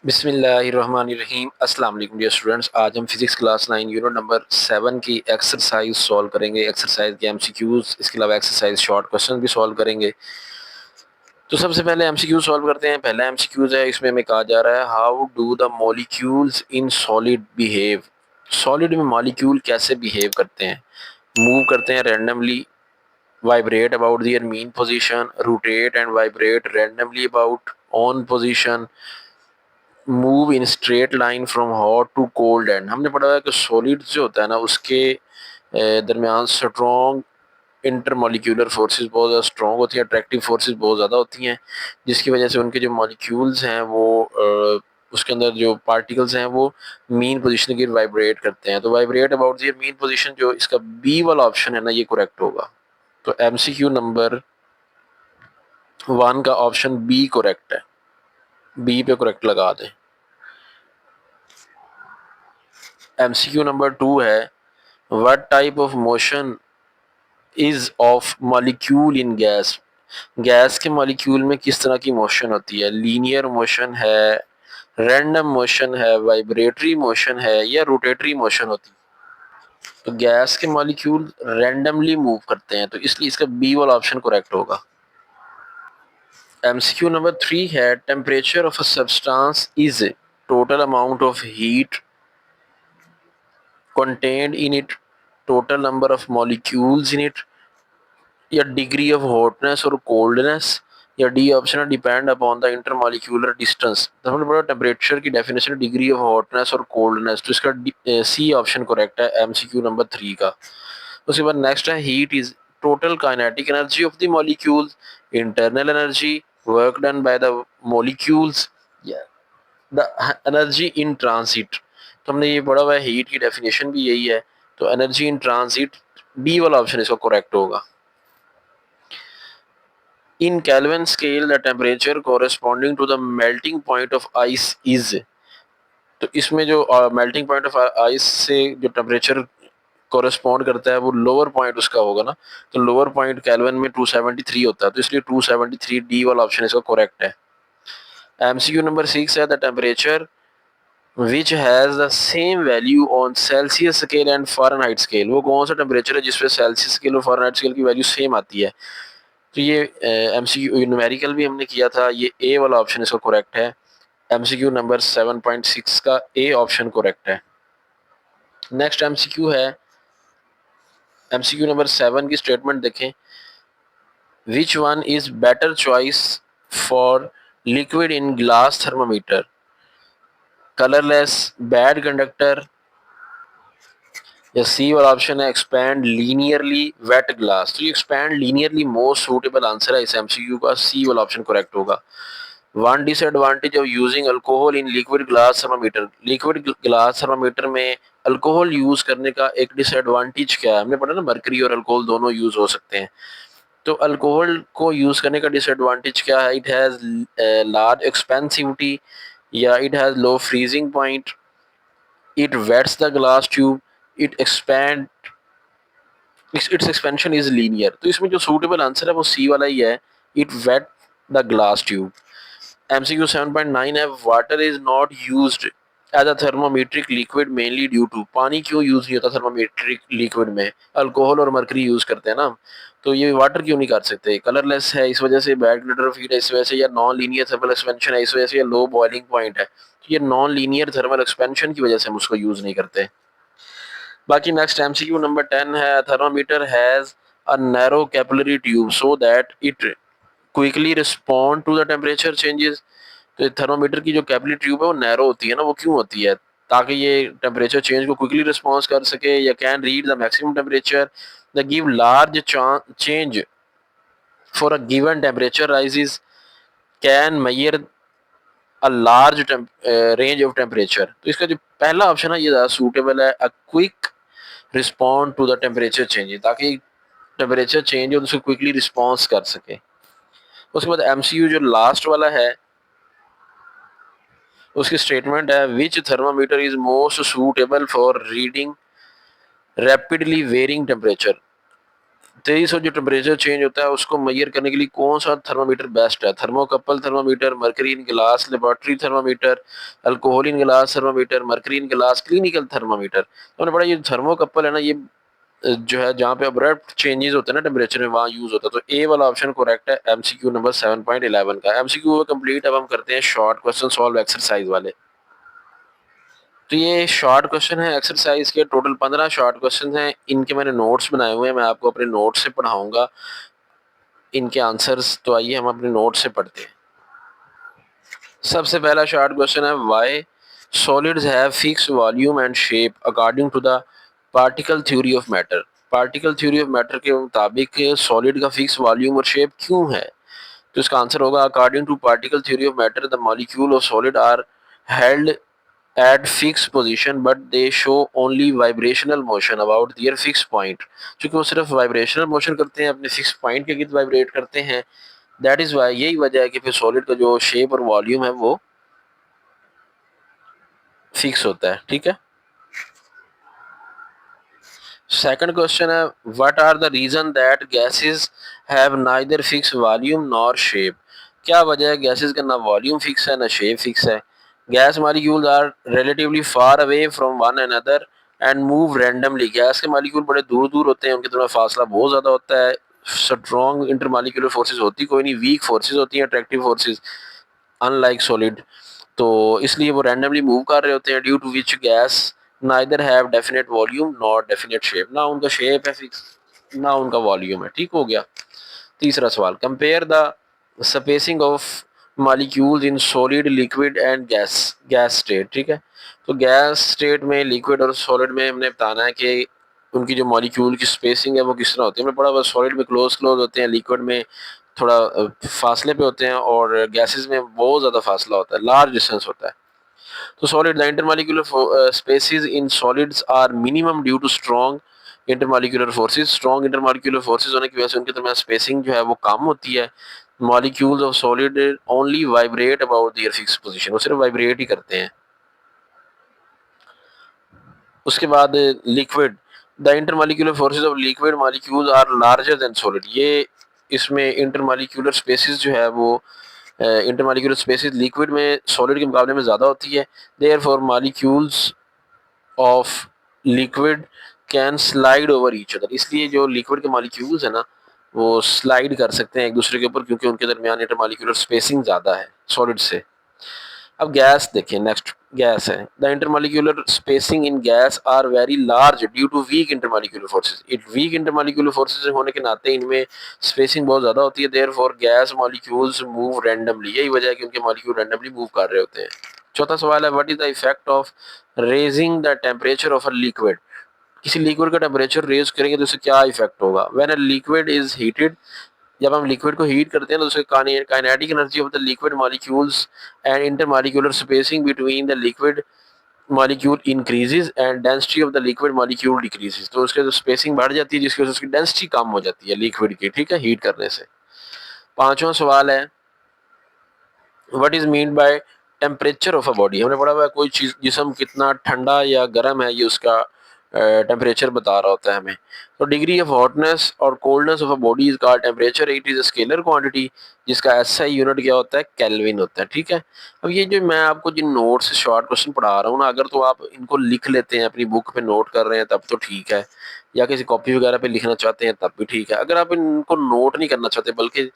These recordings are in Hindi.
बिस्मिल्लाहिर्रहमानिर्रहीम। अस्सलाम वालेकुम डियर स्टूडेंट्स। आज हम फिजिक्स क्लास 9 यूनिट नंबर 7 की एक्सरसाइज सॉल्व करेंगे। एक्सरसाइज के एमसीक्यूज, इसके अलावा एक्सरसाइज शॉर्ट क्वेश्चन भी सॉल्व करेंगे। तो सबसे पहले एमसीक्यू सॉल्व करते हैं। पहला एमसीक्यूज है, इसमें हमें कहा जा रहा है how do the molecules in solid behave. Solid में मॉलिक्यूल कैसे बिहेव करते हैं? मूव करते हैं randomly, vibrate about their mean position, rotate and vibrate randomly about on position, move in straight line from hot to cold end. हमने पढ़ा है कि सॉलिड जो होता है ना, उसके दरमियान स्ट्रॉन्ग इंटरमोलिक्यूलर फोर्सेस बहुत ज़्यादा स्ट्रॉन्ग होती हैं, अट्रैक्टिव फोर्सेस बहुत ज़्यादा होती हैं, जिसकी वजह से उनके जो मॉलिक्यूल्स हैं वो उसके अंदर जो पार्टिकल्स हैं वो मीन पोजीशन की वाइब्रेट करते हैं। तो vibrate about the mean position, जो इसका बी वाला ऑप्शन है ना, ये करेक्ट होगा। तो एमसीक्यू नंबर 1 का ऑप्शन बी करेक्ट है। बी पे करेक्ट लगा दें। एमसीक्यू नंबर 2 है, what type of motion is of molecule in gas. Gas के मॉलिक्यूल में किस तरह की मोशन होती है? लीनियर मोशन है, रैंडम मोशन है, वाइब्रेटरी मोशन है, या रोटेटरी मोशन होती है? तो गैस के मॉलिक्यूल रैंडमली मूव करते हैं, तो इसलिए इसका बी वाला ऑप्शन करेक्ट होगा। एमसीक्यू नंबर 3 है, temperature of a substance is total amount of heat contained in it, total number of molecules in it, या डिग्री ऑफ हॉटनेस और कोल्डनेस, या डी ऑप्शन है depend upon the intermolecular distance. तो हमने पढ़ा टेम्परेचर की डेफिनेशन डिग्री ऑफ हॉटनेस और कोल्डनेस, तो इसका सी ऑप्शन करेक्ट है एमसीक्यू नंबर 3 का। उसके बाद नेक्स्ट है, heat is total kinetic energy of the molecules, internal energy, work done by the molecules, the energy in transit. तो हमने ये पढ़ा हुआ है, हीट की डेफिनेशन भी यही है, तो एनर्जी इन ट्रांसिट, बी वाला ऑप्शन इसका करेक्ट होगा। In Kelvin scale the temperature corresponding to the melting point of ice is. तो इसमें जो मेल्टिंग पॉइंट ऑफ आइस से जो टेम्परेचर कोरेस्पॉन्ड करता है वो लोअर पॉइंट उसका होगा ना, तो लोअर पॉइंट केल्विन में 273 होता है, तो इसलिए 273 डी वाला ऑप्शन इसका करेक्ट है। एमसीक्यू नंबर 6 है, the temperature which has the same value on Celsius scale and Fahrenheit scale. वो कौन सा टेम्परेचर है जिसपे सेल्सियस स्केल और फ़ारेनहाइट स्केल की वैल्यू सेम आती है? तो ये एमसीक्यू न्यूमेरिकल भी हमने किया था, ये ए वाला ऑप्शन इसका करेक्ट है। एमसीक्यू नंबर 7.6 का ए ऑप्शन करेक्ट है। नेक्स्ट एमसीक्यू है, एमसीक्यू नंबर 7 की स्टेटमेंट देखें, which one is better choice for liquid in glass thermometer, colourless, bad conductor, या सी वाला ऑप्शन है एक्सपैंड लीनियरली, वेट ग्लास। तो ये expand linearly most suitable answer है इस एमसीक्यू का, सी वाला ऑप्शन करेक्ट होगा। One disadvantage of using alcohol in liquid glass thermometer. Liquid glass thermometer में अल्कोहल यूज करने का एक डिसएडवांटेज क्या है? हमने पढ़ा ना, मरकरी और अल्कोहल दोनों यूज हो सकते हैं। तो अल्कोहल को यूज करने का डिसएडवांटेज क्या है? इट हैज लार्ज एक्सपेंसिविटी, या it has low freezing point, it wets the glass tube, it expand, its expansion is linear. तो इसमें जो सूटेबल आंसर है वो सी वाला ही है, it wet the glass tube. MCQ 7.9 है, water is not used as a thermometric liquid mainly due to. पानी क्यों यूज नहीं होता थर्मोमेट्रिक लिक्विड में? अल्कोहल और मरकरी यूज करते हैं ना, तो ये वाटर क्यों नहीं कर सकते? कलरलेस है इस वजह से, बैड ग्लिटर ऑफ हीट है इस वजह से, या नॉन लीनियर थर्मल एक्सपेंशन है इस वजह से, या लो बॉइलिंग पॉइंट है। तो ये नॉन लीनियर थर्मल एक्सपेंशन की वजह से हम उसको यूज नहीं करते। बाकी नेक्स्ट एमसीक्यू नंबर 10 है, thermometer has a narrow capillary tube so that it quickly respond to the temperature changes. तो थर्मामीटर की जो कैपिलरी ट्यूब है वो नैरो होती है ना, वो क्यों होती है? ताकि ये टेम्परेचर चेंज को क्विकली रिस्पॉन्स कर सके, या can read the maximum temperature, the give large change for a given temperature rises, can measure a large range of temperature. तो इसका जो पहला ऑप्शन है ये ज़्यादा सूटेबल है, a quick respond to the temperature change, ताकि टेम्परेचर चेंज हो तो उसको क्विकली रिस्पॉन्स कर सके। उसके बाद एमसीयू जो लास्ट वाला है, उसकी स्टेटमेंट है, which thermometer is most suitable for reading rapidly varying temperature. 2300 जो टेम्परेचर चेंज होता है उसको मेजर करने के लिए कौन सा थर्मामीटर बेस्ट है? Thermocouple thermometer, mercury in glass, laboratory thermometer, alcohol in glass thermometer, mercury in glass, clinical thermometer. तो हमने पढ़ा ये थर्मोकपल है ना, ये जो है जहाँ पे अब्रप्ट चेंजेस होते हैं ना टेम्परेचर में, वहाँ यूज होता है। तो ए वाला ऑप्शन करेक्ट है एमसीक्यू नंबर 7.11 का। MCQ complete. अब हम करते हैं शॉर्ट क्वेश्चन सॉल्व एक्सरसाइज वाले। तो ये शॉर्ट क्वेश्चन है एक्सरसाइज के, टोटल 15 शॉर्ट क्वेश्चन हैं। इनके मैंने नोट्स बनाए हुए हैं, मैं आपको अपने नोट से पढ़ाऊंगा इनके आंसर्स। तो आइए हम अपने नोट से पढ़ते हैं। सबसे पहला शॉर्ट क्वेश्चन है, why solids have fix volume and shape according to the particle theory of matter. Particle theory of matter के मुताबिक सॉलिड का फिक्स वॉल्यूम और शेप क्यों है? तो इसका आंसर होगा, according to particle theory of matter the molecule of solid are held at fixed position but they show only vibrational motion about their fixed point। क्योंकि वो सिर्फ वाइब्रेशनल मोशन करते हैं, अपने फिक्स पॉइंट के गिर्द वाइब्रेट करते हैं। दैट इज वाई, यही वजह है कि फिर सॉलिड का जो शेप और वॉल्यूम है वो फिक्स होता है। ठीक है। सेकंड क्वेश्चन है, what are the reason that gases have neither fix volume nor shape. क्या वजह है गैसेस का ना वॉल्यूम फिक्स है ना शेप फिक्स है? Gas molecules are relatively far away from one another and move randomly. Gas के मॉलिक्यूल बड़े दूर दूर होते हैं, उनके दोनों फासला बहुत ज़्यादा होता है। स्ट्रॉन्ग इंटरमॉलिक्यूलर फोर्सेज होती कोई नहीं, वीक फोर्सेज होती हैं, अट्रैक्टिव फोर्सेज, अनलाइक सॉलिड। तो इसलिए वो रैंडमली मूव कर रहे होते हैं, due to which gas neither have definite volume not definite shape. ना उनका शेप है फिक्स, ना उनका वॉल्यूम है। ठीक हो गया। तीसरा सवाल, compare the spacing of molecules in solid liquid and gas gas state. ठीक है। तो गैस स्टेट में, लिक्विड और सॉलिड में हमने बताना है कि उनकी जो मॉलिक्यूल की स्पेसिंग है वो किस तरह होती है। हमने पढ़ा बस सॉलिड में क्लोज क्लोज होते हैं, लिक्विड में थोड़ा फासले पे होते हैं, और गैसेस में बहुत ज़्यादा फासला होता है, लार्ज डिस्टेंस होता है। तो solid, the intermolecular spaces in solids are minimum due to strong intermolecular forces. Strong intermolecular forces होने की वजह से उनके दरमियान स्पेसिंग जो है वो कम होती है। Molecules of solid only vibrate about their fix position, वो सिर्फ वाइब्रेट ही करते हैं। उसके बाद liquid, the intermolecular forces of liquid molecules are larger than solid. ये इसमें इंटरमॉलिक्यूलर स्पेसिस जो है वो इंटरमॉलिक्यूलर स्पेसिस लिक्विड में सॉलिड के मुकाबले में ज़्यादा होती है। Therefore molecules of liquid can slide over each other. इसलिए जो लिक्विड के मॉलिक्यूल्स है ना, वो स्लाइड कर सकते हैं एक दूसरे के ऊपर, क्योंकि उनके दरमियान इंटरमॉलिक्यूलर स्पेसिंग ज़्यादा है सॉलिड से। अब गैस देखिए, नेक्स्ट गैस है, the intermolecular spacing in gas are very large due to weak intermolecular forces. It weak intermolecular forces होने के नाते इनमें स्पेसिंग बहुत ज़्यादा होती है। Therefore gas molecules move randomly, यही वजह है कि उनके मॉलिक्यूल रैंडमली मूव कर रहे होते हैं। चौथा सवाल है, what is the effect of raising the temperature of a liquid. किसी लिक्विड का टेम्परेचर रेज करेंगे तो उससे क्या इफेक्ट होगा? When a liquid is heated, जब हम लिक्विड को हीट करते हैं तो उसके kinetic energy of the liquid molecules and intermolecular spacing between the liquid molecule increases and density of the liquid molecule decreases. तो उसके जो स्पेसिंग बढ़ जाती है, जिसकी वजह से उसकी डेंसिटी कम हो जाती है लिक्विड की। ठीक है, हीट करने से। पांचवा सवाल है, what is mean by temperature of a body. हमने पढ़ा हुआ है कोई चीज जिसम कितना ठंडा या गर्म है, ये उसका टेम्परेचर बता रहा होता है हमें। तो डिग्री ऑफ हॉटनेस और coldness of a body is called temperature. It is a scalar quantity जिसका एसआई यूनिट क्या होता है? केल्विन होता है। ठीक है। अब ये जो मैं आपको जिन नोट्स शॉर्ट क्वेश्चन पढ़ा रहा हूँ ना, अगर तो आप इनको लिख लेते हैं, अपनी बुक पे नोट कर रहे हैं, तब तो ठीक है, या किसी कॉपी वगैरह पे लिखना चाहते हैं तब भी ठीक है। अगर आप इनको नोट नहीं करना चाहते बल्कि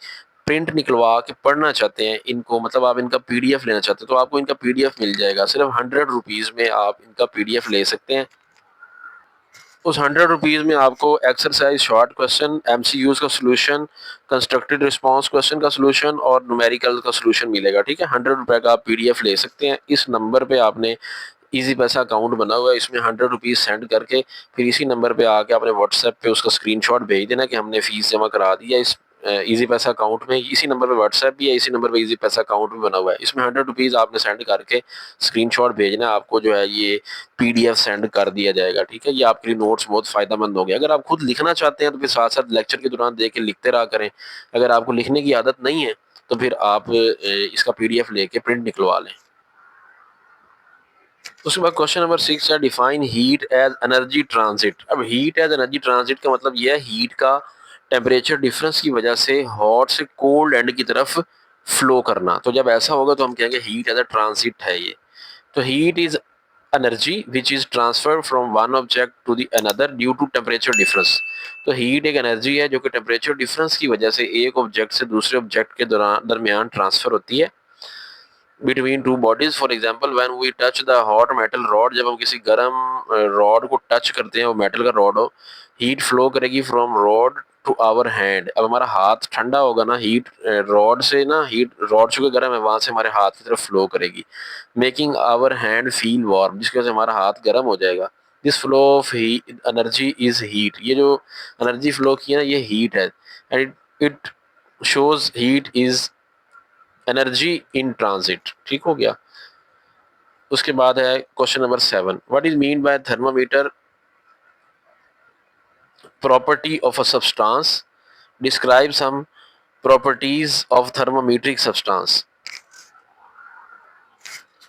प्रिंट निकलवा के पढ़ना चाहते हैं इनको, मतलब आप इनका पीडीएफ लेना चाहते हैं, तो आपको इनका पीडीएफ मिल जाएगा। सिर्फ 100 रुपीज़ में आप इनका पीडीएफ ले सकते हैं। उस 100 रुपीज़ में आपको एक्सरसाइज, शॉर्ट क्वेश्चन, एमसीक्यूज का सोल्यूशन, कंस्ट्रक्टेड रिस्पांस क्वेश्चन का सोल्यूशन और न्यूमेरिकल का सोल्यूशन मिलेगा। ठीक है। 100 रुपये का आप पीडीएफ ले सकते हैं। इस नंबर पे आपने इजी पैसा अकाउंट बना हुआ है, इसमें 100 रुपीज़ सेंड करके फिर इसी नंबर पे आके आपने व्हाट्सएप पे उसका स्क्रीनशॉट भेज देना कि हमने फीस जमा करा दी है इस इजी पैसा अकाउंट में। इसी नंबर पे व्हाट्सएप भी है, इसी नंबर पे इजी पैसा अकाउंट भी बना हुआ है। इसमें 100 रुपीज़ आपने सेंड करके स्क्रीनशॉट भेजना, आपको जो है ये पीडीएफ सेंड कर दिया जाएगा। ठीक है। ये आपके लिए नोट्स बहुत फायदेमंद हो गए। अगर आप खुद लिखना चाहते हैं तो फिर साथ साथ लेक्चर के दौरान देख के लिखते रहा करें। अगर आपको लिखने की आदत नहीं है तो फिर आप इसका पीडीएफ लेके प्रिंट निकलवा लें। उसके बाद क्वेश्चन नंबर 6 है, define heat as energy transit. अब हीट एज एनर्जी ट्रांजिट का मतलब यह है हीट का टेम्परेचर डिफरेंस की वजह से हॉट से कोल्ड एंड की तरफ फ्लो करना। तो जब ऐसा होगा तो हम कहेंगे हीट एज अ ट्रांसिट है ये। तो heat is energy which is transfer from one object to the another due to temperature difference. तो हीट एक एनर्जी है जो कि टेम्परेचर डिफरेंस की वजह से एक ऑब्जेक्ट से दूसरे ऑब्जेक्ट के दरमियान ट्रांसफर होती है between two bodies. For example when we touch the hot metal rod, जब हम किसी गर्म रॉड को टच करते हैं, वो मेटल का रॉड हो, हीट फ्लो करेगी from rod to our hand. अब हमारा हाथ ठंडा होगा ना, हीट रॉड से ना, हीट रॉड चूंकि गर्म है वहां से हमारे हाथ की तरफ फ्लो करेगी, making our hand feel warm, जिसकी वजह से हमारा हाथ गर्म हो जाएगा। This flow of energy is heat. ये जो एनर्जी फ्लो की है ना, ये हीट है। And it shows heat is energy in transit. ठीक हो गया। उसके बाद है question number 7, what is mean by thermometer property of a substance, describe some properties of thermometric substance.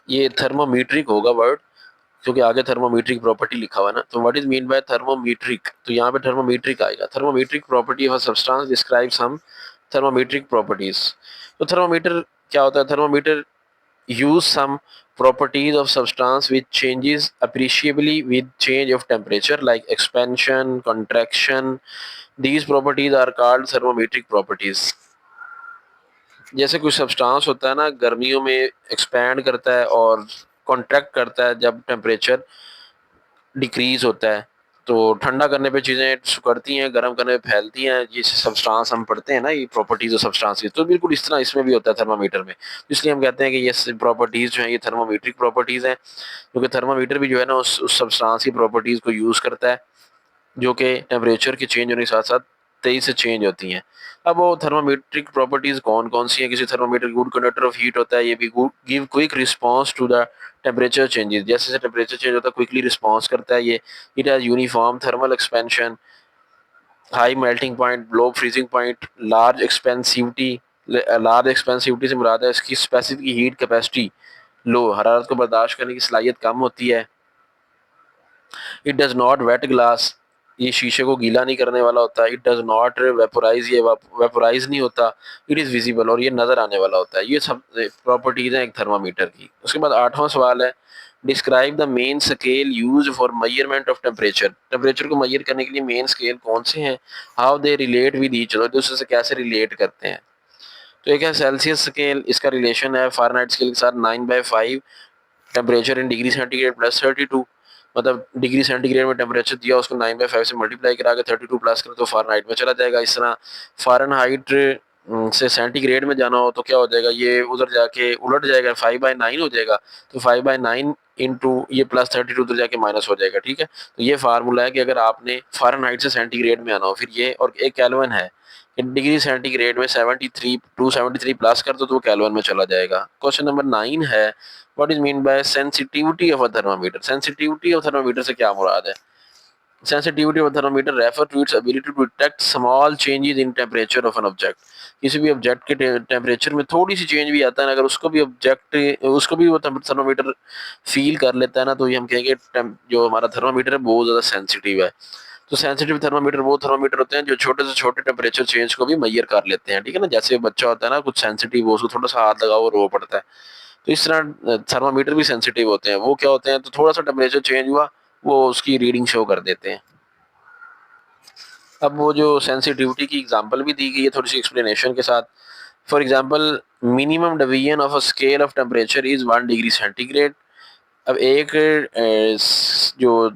ये थर्मामीट्रिक होगा वर्ड, क्योंकि आगे थर्मोमीट्रिक प्रॉपर्टी लिखा हुआ है ना। तो what is mean by thermometric, तो यहाँ पे थर्मोमीट्रिक आएगा। Thermometric property of a substance describe some thermometric properties. तो थर्मोमीटर क्या होता है? Thermometer use some properties of substance which changes appreciably with change of temperature like expansion, contraction. These properties are called thermometric properties. जैसे कुछ सब्सटेंस होता है ना, गर्मियों में एक्सपैंड करता है और कॉन्ट्रैक्ट करता है जब टेम्परेचर डिक्रीज होता है। तो ठंडा करने पे चीज़ें सिकुड़ती हैं, गर्म करने पे फैलती हैं। ये सब्सटेंस हम पढ़ते हैं ना, ये प्रॉपर्टीज ऑफ सब्सटेंस की, तो बिल्कुल इस तरह इसमें भी होता है थर्मामीटर में। इसलिए हम कहते हैं कि ये प्रॉपर्टीज जो है ये थर्मोमीट्रिक प्रॉपर्टीज हैं, क्योंकि थर्मामीटर भी जो है ना उस सब्सटेंस की प्रॉपर्टीज को यूज़ करता है जो कि टेम्परेचर के चेंज होने के साथ साथ तेजी से चेंज होती हैं। अब वो थर्मामीट्रिक प्रॉपर्टीज कौन कौन सी हैं? किसी thermometer good conductor of heat होता है, ये भी good give quick response to the temperature changes. जैसे जैसे टेम्परेचर चेंज होता है क्विकली रिस्पांस करता है ये। It has uniform thermal expansion, high melting point, low freezing point, large expansivity से मुराद है इसकी स्पेसिफिक हीट कैपेसिटी, लो हरारत को बर्दाश्त करने की सलाहियत कम होती है। It does not wet glass, ये शीशे को गीला नहीं करने वाला होता है। इट डज नॉट वेपोराइज, ये वेपोराइज नहीं होता। इट इज़ विजिबल, और ये नज़र आने वाला होता है। ये सब प्रॉपर्टीज हैं एक थर्मामीटर की। उसके बाद 8वां सवाल है, describe the main scale use for measurement of temperature. Temperature को मेजर करने के लिए मेन स्केल कौन से हैं? How they relate with each other, दूसरे से कैसे रिलेट करते हैं? तो एक है सेल्सियस स्केल, इसका रिलेशन है फ़ारेनहाइट स्केल के साथ 9/5 temperature in degree centigrade plus 32। मतलब डिग्री सेंटीग्रेड में टेम्परेचर दिया, उसको 9/5 से मल्टीप्लाई करा के 32 प्लस करो तो फ़ारेनहाइट में चला जाएगा। इस तरह फ़ारेनहाइट से सेंटीग्रेड में जाना हो तो क्या हो जाएगा, ये उधर जाके उलट जाएगा, 5/9 हो जाएगा। तो 5/9 इंटू ये प्लस 32 उधर जाके माइनस हो जाएगा। ठीक है, तो ये फार्मूला है कि अगर आपने फ़ारेनहाइट से सेंटीग्रेड में आना हो, फिर ये, और एक केल्विन है, डिग्री सेंटीग्रेड में 273 प्लस कर दो तो वो केल्विन में चला जाएगा। क्वेश्चन नंबर 9 है, what is mean by sensitivity of a thermometer. Sensitivity of thermometer से क्या मुराद है? Sensitivity of thermometer refer to its ability to detect small changes in temperature of an object. किसी भी ऑब्जेक्ट के टेम्परेचर में थोड़ी सी चेंज भी आता है ना, अगर उसको भी वो थर्मामीटर फील कर लेता है ना, तो ये हम कहेंगे जो हमारा थर्मामीटर है बहुत ज़्यादा सेंसिटिव है। तो सेंसिटिव थर्मामीटर वो थर्मामीटर होते हैं जो छोटे से छोटे टेम्परेचर चेंज को भी मेजर कर लेते हैं। ठीक है ना, जैसे बच्चा होता है ना कुछ सेंसिटिव, वो उसको थोड़ा सा हाथ लगाओ वो रो पड़ता है। तो इस तरह थर्मामीटर भी सेंसिटिव होते हैं। वो क्या होते हैं, तो थोड़ा सा टेम्परेचर चेंज हुआ वो उसकी रीडिंग शो कर देते हैं। अब वो जो सेंसिटिविटी की एग्जांपल भी दी गई है थोड़ी सी एक्सप्लेनेशन के साथ। For example minimum division of a scale of temperature is 1 degree centigrade. अब एक जो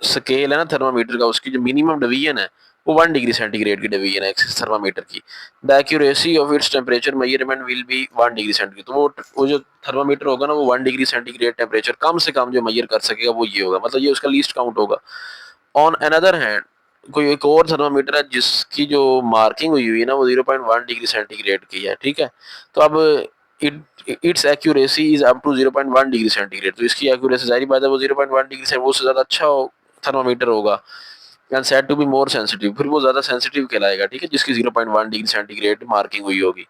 स्केल है ना थर्मामीटर का, उसकी जो मिनिमम डिवीजन है वो 1 डिग्री सेंटीग्रेड की डिवीजन है थर्मामीटर की। The accuracy of its temperature measurement will B 1 degree centigrade. तो वो जो थर्मामीटर होगा ना वो 1 डिग्री सेंटीग्रेड टेम्परेचर कम से कम जो मेजर कर सकेगा वो ये होगा, मतलब ये उसका लीस्ट काउंट होगा। ऑन अनदर हैंड कोई एक और थर्मामीटर है जिसकी जो मार्किंग हुई है ना वो 0.1 डिग्री सेंटीग्रेड की है। ठीक है, तो अब its accuracy is up to 0.1 degree centigrade. तो इसकी एक्यूरेसी जारी बात है वो 0.1 डिग्री से वो से ज़्यादा अच्छा थर्मामीटर होगा। And said to be more sensitive, फिर वो ज़्यादा सेंसिटिव कहलाएगा। ठीक है, जिसकी 0.1 डिग्री सेंटीग्रेड मार्किंग हुई होगी।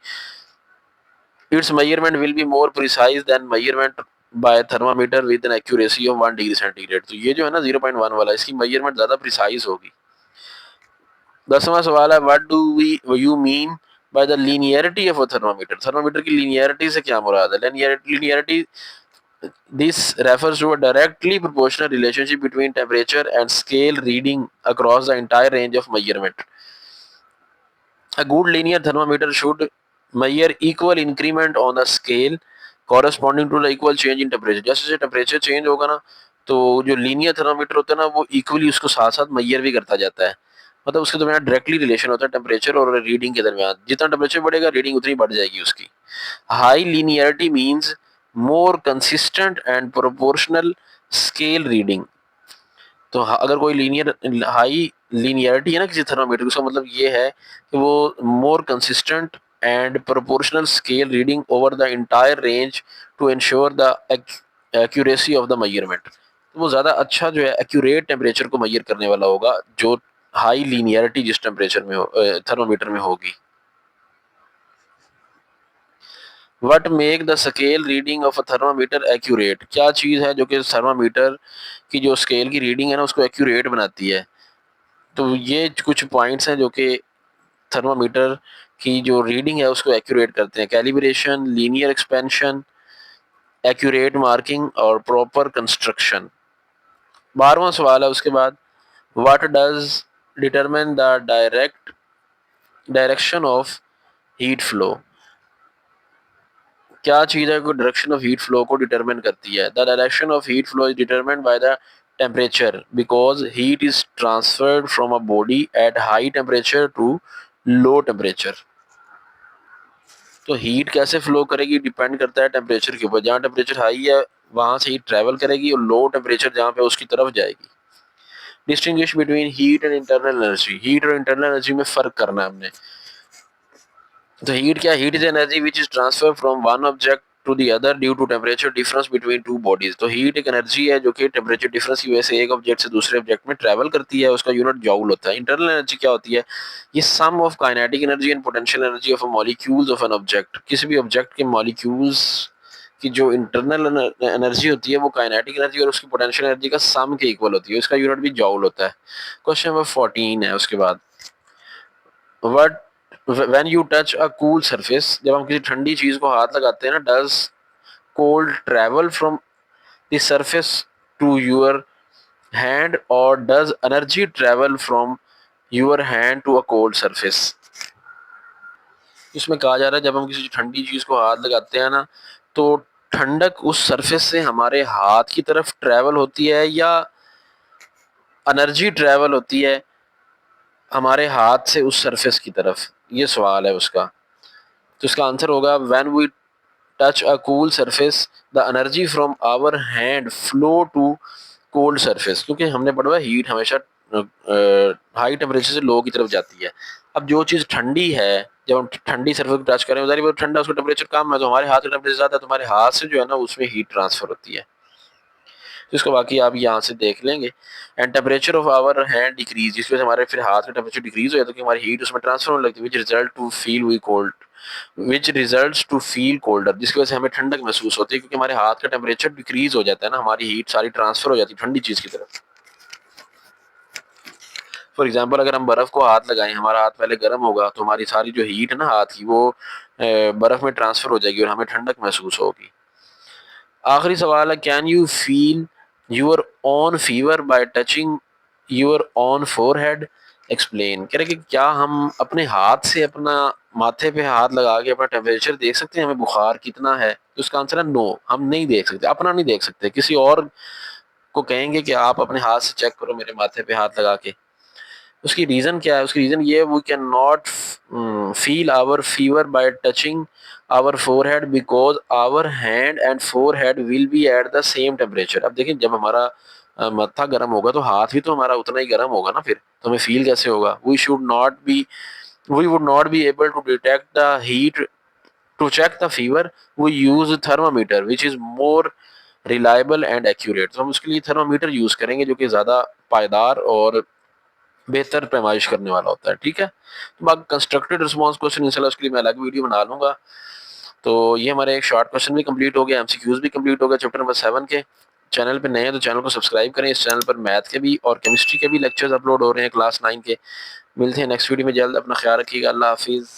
Its measurement will be more precise than measurement by thermometer with an accuracy of 1 degree centigrade. तो ये जो है ना 0.1 वाला, इसकी मेजरमेंट ज़्यादा प्रिसाइज होगी। 10वां सवाल है, what do we you mean by the linearity of a thermometer. Thermometer की लीनियरिटी से क्या मुराद है? Linearity, this refers to a directly proportional relationship between temperature and scale reading across the entire range of measurement. A good linear thermometer should measure equal increment on the scale corresponding to the equal change in temperature. जैसे जैसे टेम्परेचर चेंज होगा ना, तो जो लीनियर थर्मामीटर होता है ना, वो इक्वली उसको साथ साथ मैयर भी करता जाता है। मतलब उसके दरमियान डायरेक्टली रिलेशन होता है टेम्परेचर और रीडिंग के दरमियान। जितना टेम्परेचर बढ़ेगा रीडिंग उतनी बढ़ जाएगी उसकी। High linearity means more consistent and proportional scale reading. तो अगर कोई लीनियर हाई लीनियरिटी है ना किसी थर्मामीटर की, उसका मतलब ये है कि वो more consistent and proportional scale reading over the entire range to ensure the accuracy of the measurement. तो वो ज़्यादा अच्छा जो है एक्यूरेट टेम्परेचर को मेजर करने वाला होगा जो हाई लीनियरिटी जिस टेम्परेचर में थर्मामीटर में होगी। What make the scale reading of a thermometer accurate. क्या चीज़ है जो कि थर्मामीटर की जो स्केल की रीडिंग है ना उसको एक्यूरेट बनाती है? तो ये कुछ पॉइंट्स हैं जो कि थर्मामीटर की जो रीडिंग है उसको एक्यूरेट करते हैं। Calibration, linear expansion, accurate marking और प्रॉपर कंस्ट्रक्शन। 12वां सवाल है उसके बाद, what does determine the direction of heat flow. क्या चीज़ है जो डायरेक्शन ऑफ हीट फ्लो को डिटरमिन करती है? The direction of heat flow is determined by the temperature because heat is transferred from a body at high temperature to low temperature. तो हीट कैसे फ्लो करेगी डिपेंड करता है टेम्परेचर के ऊपर। जहाँ टेम्परेचर हाई है वहां से हीट ट्रेवल करेगी और लो टेम्परेचर जहाँ पे उसकी तरफ जाएगी। Distinguish between heat and internal energy. Heat और इंटरनल एनर्जी में फर्क करना है हमने। तो हीट क्या? Heat is energy which is transfer from one object to the other due to temperature difference between two bodies. तो हीट एक एनर्जी है जो कि टेम्परेचर डिफरेंस की वजह से एक ऑब्जेक्ट से दूसरे ऑब्जेक्ट में ट्रैवल करती है। उसका यूनिट जॉउल होता है। इंटरनल एनर्जी क्या होती है? ये sum of kinetic energy and potential energy of molecules of an object. किसी भी ऑब्जेक्ट के मॉलिक्यूल्स की जो इंटरनल एनर्जी होती है वो काइनेटिक एनर्जी और उसकी पोटेंशियल एनर्जी का सम के इक्वल होती है। उसका यूनिट भी जॉउल होता है। क्वेश्चन नंबर 14 है उसके बाद, what when you touch a cool surface. जब हम किसी ठंडी चीज को हाथ लगाते हैं ना, does cold travel from the surface to your hand और does energy travel from your hand to a cold surface. इसमें कहा जा रहा है जब हम किसी ठंडी चीज को हाथ लगाते हैं ना, तो ठंडक उस सरफेस से हमारे हाथ की तरफ ट्रेवल होती है या एनर्जी ट्रेवल होती है हमारे हाथ से उस सरफेस की तरफ? ये सवाल है उसका। तो इसका आंसर होगा when we touch a cool surface the energy from our hand flow to cold surface। क्योंकि हमने पढ़ा है हीट हमेशा हाई टेम्परेचर से लो की तरफ जाती है। अब जो चीज़ ठंडी है, जब हम ठंडी सरफेस को टच करें उधर वो ठंडा, उसका टेम्परेचर कम है, तो हमारे हाथ का टेम्परेचर ज़्यादा है, तो हमारे हाथ से जो है ना उसमें हीट ट्रांसफर होती है। तो इसको बाकी आप यहाँ से देख लेंगे। And temperature of our hand decrease, जिस वजह से हमारे फिर हाथ का टेम्परेचर डिक्रीज हो जाता है कि हमारी हीट उसमें ट्रांसफर होने लगती है, which result to feel we cold, which results to feel colder, जिसकी वजह से हमें ठंडक महसूस होती है क्योंकि हमारे हाथ का टेम्परेचर डिक्रीज हो जाता है ना, हमारी हीट सारी ट्रांसफर हो जाती है ठंडी चीज की तरफ। फॉर एग्जाम्पल अगर हम बर्फ को हाथ लगाएं, हमारा हाथ पहले गर्म होगा तो हमारी सारी जो हीट है ना हाथ की वो बर्फ में ट्रांसफर हो जाएगी और हमें ठंडक महसूस होगी। आखिरी सवाल है, can you feel your own fever by touching your own forehead, explain. कह रहे कि क्या हम अपने हाथ से अपना माथे पे हाथ लगा के अपना टेम्परेचर देख सकते हैं हमें बुखार कितना है? तो उसका आंसर है नो, हम नहीं देख सकते, अपना नहीं देख सकते। किसी और को कहेंगे कि आप अपने हाथ से चेक करो मेरे माथे पे हाथ लगा के। उसकी रीज़न क्या है? उसकी रीज़न ये है we can not feel our fever by touching our forehead because our hand and forehead will be at the same temperature. अब देखिए जब हमारा मत्था गर्म होगा तो हाथ भी तो हमारा उतना ही गर्म होगा ना, फिर तो हमें फील कैसे होगा? We would not be able to detect the heat to check the fever, we use thermometer which is more reliable and accurate. तो हम उसके लिए थर्मामीटर यूज करेंगे जो कि ज्यादा पायदार और बेहतर पैमाइश करने वाला होता है। ठीक है, तो बाकी कंस्ट्रक्टेड रिस्पॉन्स क्वेश्चन इंशाल्लाह उसके लिए मैं अलग वीडियो बना लूंगा। तो ये हमारे एक शॉर्ट क्वेश्चन भी कंप्लीट हो गया, एमसीक्यूज भी कंप्लीट हो गया चैप्टर नंबर 7 के। चैनल पे नए हैं तो चैनल को सब्सक्राइब करें। इस चैनल पर मैथ के भी और केमिस्ट्री के भी लेक्चर्स अपलोड हो रहे हैं क्लास 9 के। मिलते हैं नेक्स्ट वीडियो में जल्द। अपना ख्याल रखिएगा। अल्लाह हाफिज़।